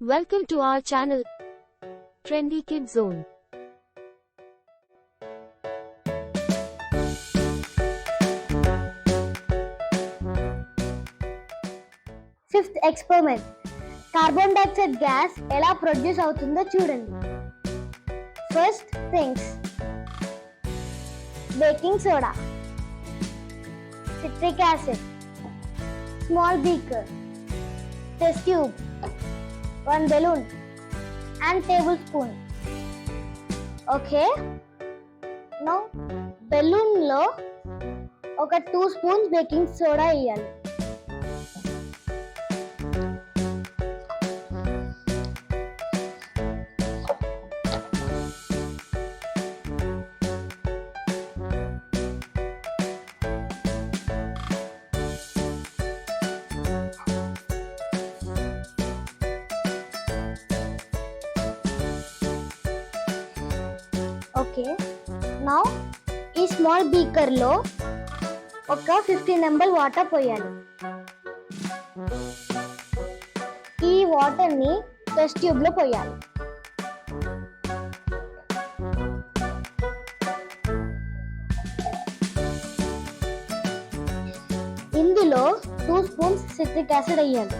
Welcome to our channel, Trendy Kid Zone. Fifth experiment carbon dioxide gas ఎలా produce అవుతుందో చూడండి. First things baking soda, citric acid, small beaker, test tube, 1 balloon and tablespoon. Okay, now balloon లో ఒక 2 spoons baking soda వేయాలి. Okay, now ఈ small beaker లో ఒక 15 ml water పోయాలి. ఈ వాటర్ ని టెస్ట్ ట్యూబ్ లో పోయాలి. ఇందులో 2 spoons సిట్రిక్ యాసిడ్ వేయాలి.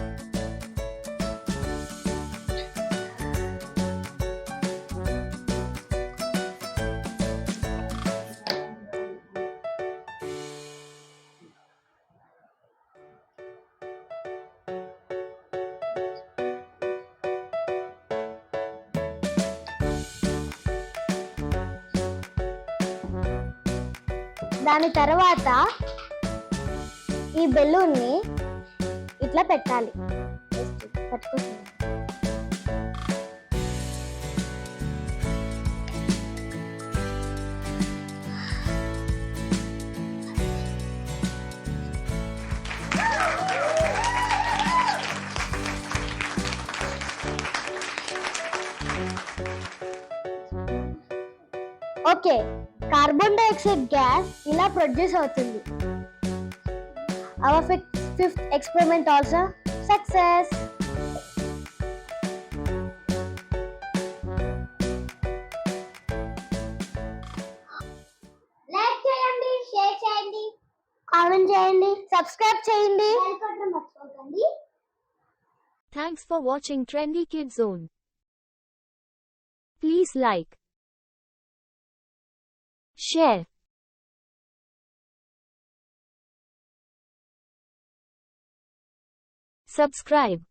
దాని తర్వాత ఈ బెలూన్ ని ఇట్లా పెట్టాలి. పట్టుకుంటుంది. ఓకే, కార్బన్ డైఆక్సైడ్ గ్యాస్ ఇలా ప్రొడ్యూస్ అవుతుంది. Our fifth experiment also success. Like చేయండి, షేర్ చేయండి, కామెంట్ చేయండి, సబ్స్క్రైబ్ చేయండి. Thanks for watching Trendy Kid Zone. Please like, share, subscribe.